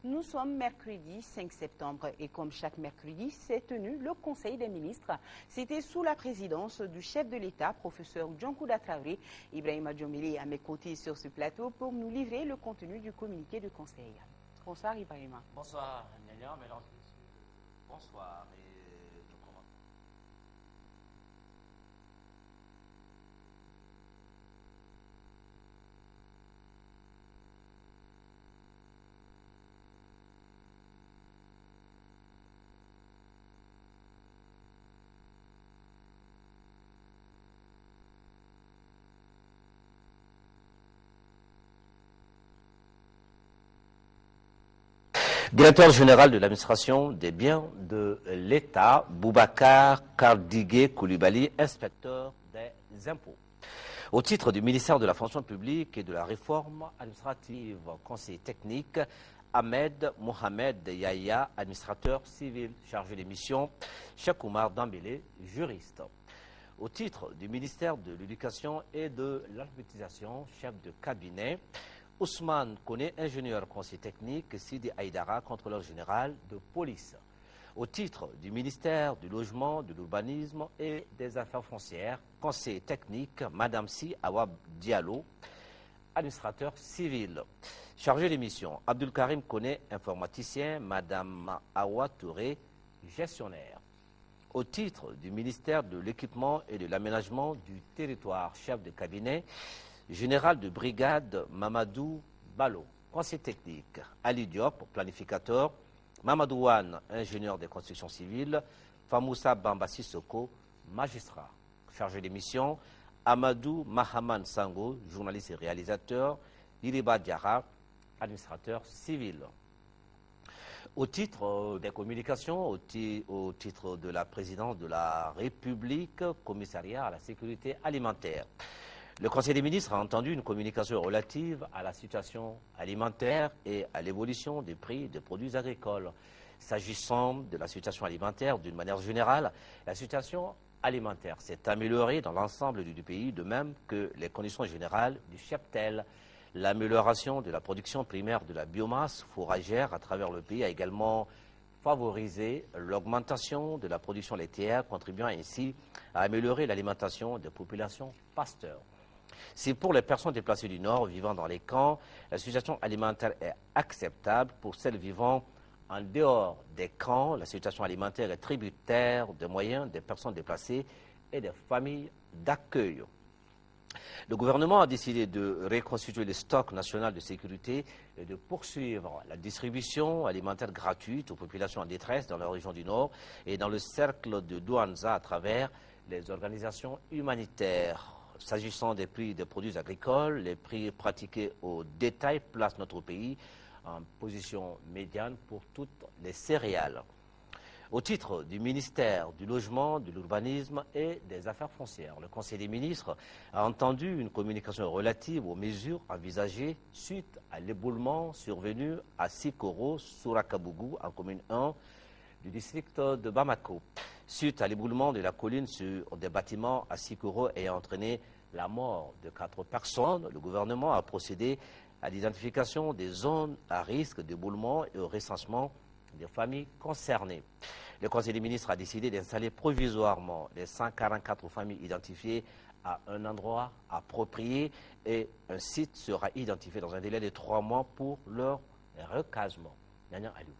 Nous sommes mercredi 5 septembre et comme chaque mercredi, s'est tenu le Conseil des ministres. C'était sous la présidence du chef de l'État, professeur Djonkouda Traoré. Ibrahima Djomili est à mes côtés sur ce plateau pour nous livrer le contenu du communiqué de conseil. Bonsoir Ibrahima. Bonsoir Nélia, mesdames et messieurs. Bonsoir. Directeur général de l'administration des biens de l'État, Boubacar Kardigué Koulibaly, inspecteur des impôts. Au titre du ministère de la fonction publique et de la réforme administrative, conseiller technique, Ahmed Mohamed Yahya, administrateur civil chargé des missions, Cheikh Oumar Dambélé, juriste. Au titre du ministère de l'Éducation et de l'alphabétisation, chef de cabinet, Ousmane Kone, ingénieur conseiller technique, Sidi Aïdara, contrôleur général de police. Au titre du ministère du Logement, de l'Urbanisme et des Affaires foncières, conseiller technique, Madame Si Awab Diallo, administrateur civil. Chargé des missions, Abdul Karim Kone, informaticien, Madame Awa Touré, gestionnaire. Au titre du ministère de l'Équipement et de l'Aménagement du territoire, chef de cabinet, général de brigade Mamadou Balo, conseiller technique, Ali Diop, planificateur, Mamadou Wan, ingénieur des constructions civiles, Famoussa Bamba Sissoko, magistrat. Chargé des missions, Amadou Mahaman Sango, journaliste et réalisateur, Iriba Diara, administrateur civil. Au titre des communications, au titre de la présidence de la République, commissariat à la sécurité alimentaire. Le Conseil des ministres a entendu une communication relative à la situation alimentaire et à l'évolution des prix des produits agricoles. S'agissant de la situation alimentaire, d'une manière générale, la situation alimentaire s'est améliorée dans l'ensemble du pays, de même que les conditions générales du cheptel. L'amélioration de la production primaire de la biomasse fourragère à travers le pays a également favorisé l'augmentation de la production laitière, contribuant ainsi à améliorer l'alimentation des populations pasteurs. Si pour les personnes déplacées du Nord vivant dans les camps, la situation alimentaire est acceptable, pour celles vivant en dehors des camps, la situation alimentaire est tributaire des moyens des personnes déplacées et des familles d'accueil. Le gouvernement a décidé de reconstituer le stock national de sécurité et de poursuivre la distribution alimentaire gratuite aux populations en détresse dans la région du Nord et dans le cercle de Douanza à travers les organisations humanitaires. S'agissant des prix des produits agricoles, les prix pratiqués au détail placent notre pays en position médiane pour toutes les céréales. Au titre du ministère du Logement, de l'Urbanisme et des Affaires foncières, le Conseil des ministres a entendu une communication relative aux mesures envisagées suite à l'éboulement survenu à Sikoro, Sourakabougou, en commune 1 du district de Bamako. Suite à l'éboulement de la colline sur des bâtiments à Sikoro ayant entraîné la mort de 4 personnes, le gouvernement a procédé à l'identification des zones à risque d'éboulement et au recensement des familles concernées. Le Conseil des ministres a décidé d'installer provisoirement les 144 familles identifiées à un endroit approprié et un site sera identifié dans un délai de 3 mois pour leur recasement. Nanya Aliou.